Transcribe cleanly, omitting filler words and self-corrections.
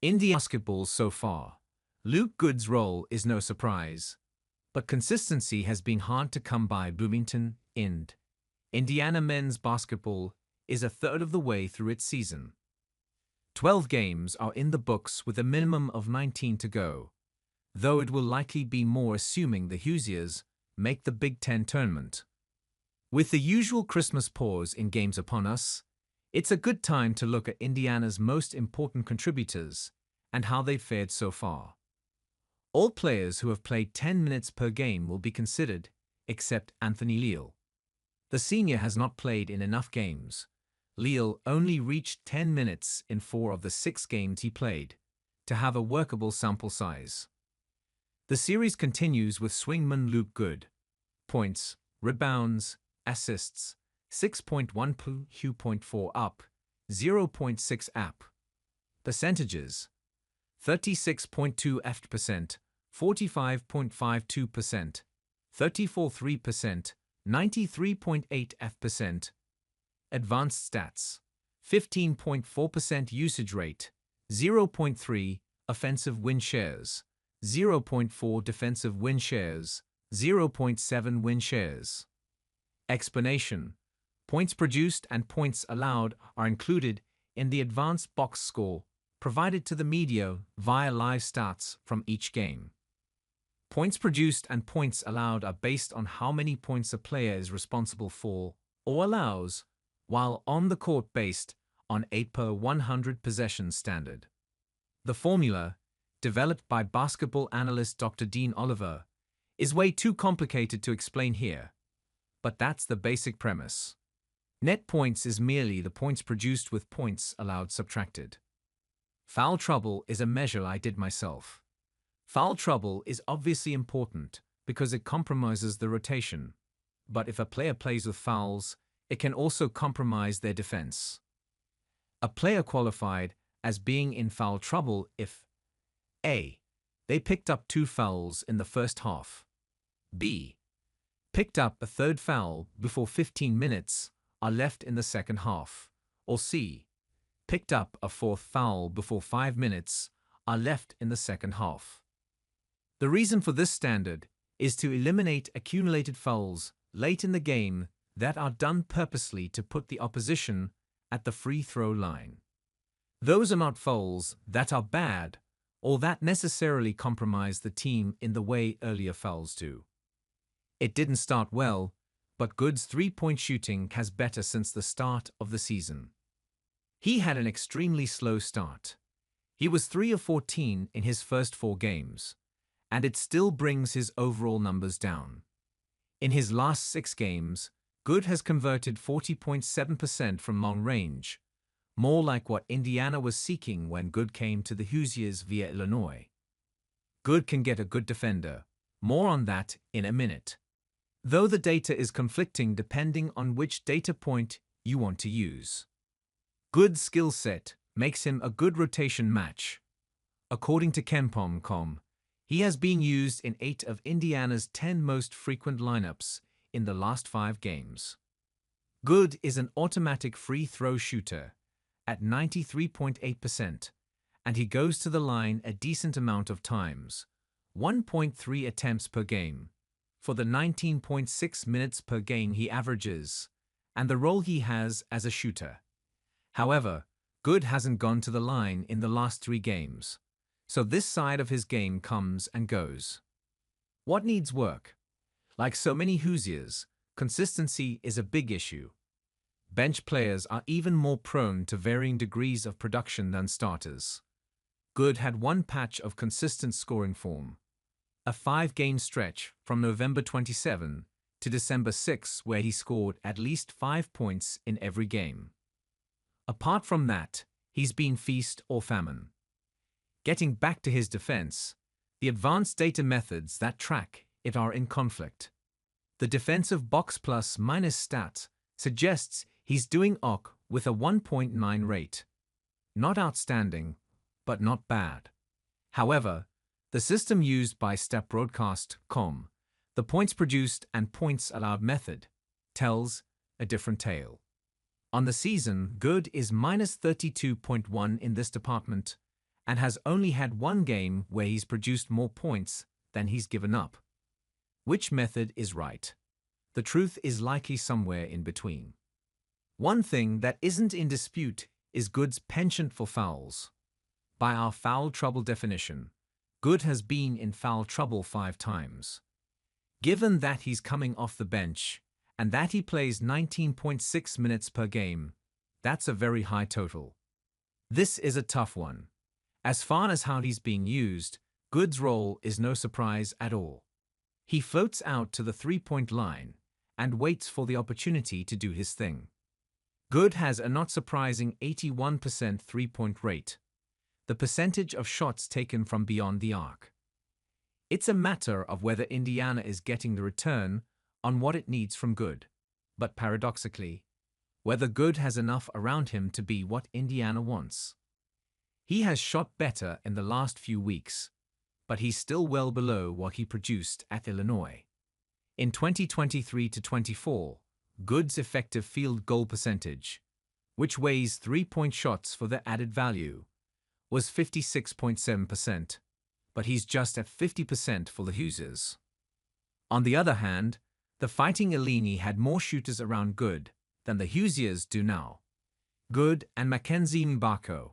Indiana basketball so far. Luke Goode's role is no surprise, but consistency has been hard to come by. Bloomington, Ind. Indiana men's basketball is a third of the way through its season. 12 games are in the books with a minimum of 19 to go, though it will likely be more assuming the Hoosiers make the Big Ten tournament. With the usual Christmas pause in games upon us, it's a good time to look at Indiana's most important contributors and how they've fared so far. All players who have played 10 minutes per game will be considered, except Anthony Leal. The senior has not played in enough games. Leal only reached 10 minutes in 4 of the 6 games he played, to have a workable sample size. The series continues with swingman Luke Goode. Points, rebounds, assists, 6.1 2.4 up, 0.6 app. Percentages: 36.2%, 45.52%, 34.3%, 93.8%. Advanced stats: 15.4% usage rate, 0.3 offensive win shares, 0.4 defensive win shares, 0.7 win shares. Explanation: points produced and points allowed are included in the advanced box score provided to the media via live stats from each game. Points produced and points allowed are based on how many points a player is responsible for or allows, while on the court based on 8 per 100 possessions standard. The formula, developed by basketball analyst Dr. Dean Oliver, is way too complicated to explain here, but that's the basic premise. Net points is merely the points produced with points allowed subtracted. Foul trouble is a measure I did myself. Foul trouble is obviously important because it compromises the rotation, but if a player plays with fouls, it can also compromise their defense. A player qualified as being in foul trouble if A. They picked up 2 fouls in the first half, B. Picked up a third foul before 15 minutes are left in the second half, or C. Picked up a 4th foul before 5 minutes are left in the second half. The reason for this standard is to eliminate accumulated fouls late in the game that are done purposely to put the opposition at the free throw line. Those are not fouls that are bad or that necessarily compromise the team in the way earlier fouls do. It didn't start well, but Goode's three-point shooting has better since the start of the season. He had an extremely slow start. He was 3 of 14 in his first 4 games, and it still brings his overall numbers down. In his last 6 games, Goode has converted 40.7% from long range, more like what Indiana was seeking when Goode came to the Hoosiers via Illinois. Goode can get a good defender. More on that in a minute. Though the data is conflicting depending on which data point you want to use. Goode's skill set makes him a good rotation match. According to KenPom.com, he has been used in 8 of Indiana's 10 most frequent lineups in the last 5 games. Goode is an automatic free throw shooter at 93.8%, and he goes to the line a decent amount of times, 1.3 attempts per game, for the 19.6 minutes per game he averages, and the role he has as a shooter. However, Goode hasn't gone to the line in the last 3 games, so this side of his game comes and goes. What needs work? Like so many Hoosiers, consistency is a big issue. Bench players are even more prone to varying degrees of production than starters. Goode had one patch of consistent scoring form, a 5-game stretch from November 27 to December 6 where he scored at least 5 points in every game. Apart from that, he's been feast or famine. Getting back to his defense, the advanced data methods that track it are in conflict. The defensive box plus minus stat suggests he's doing OK with a 1.9 rate. Not outstanding, but not bad. However, the system used by StatBroadcast.com, the points produced and points allowed method, tells a different tale. On the season, Goode is minus 32.1 in this department and has only had one game where he's produced more points than he's given up. Which method is right? The truth is likely somewhere in between. One thing that isn't in dispute is Goode's penchant for fouls. By our foul trouble definition, Goode has been in foul trouble 5 times. Given that he's coming off the bench and that he plays 19.6 minutes per game, that's a very high total. This is a tough one. As far as how he's being used, Goode's role is no surprise at all. He floats out to the three-point line and waits for the opportunity to do his thing. Goode has a not surprising 81% three-point rate, the percentage of shots taken from beyond the arc. It's a matter of whether Indiana is getting the return on what it needs from Goode, but paradoxically, whether Goode has enough around him to be what Indiana wants. He has shot better in the last few weeks, but he's still well below what he produced at Illinois. In 2023-24, Goode's effective field goal percentage, which weighs three-point shots for their added value, was 56.7%, but he's just at 50% for the Hoosiers. On the other hand, the Fighting Illini had more shooters around Goode than the Hoosiers do now. Goode and Mackenzie Mbako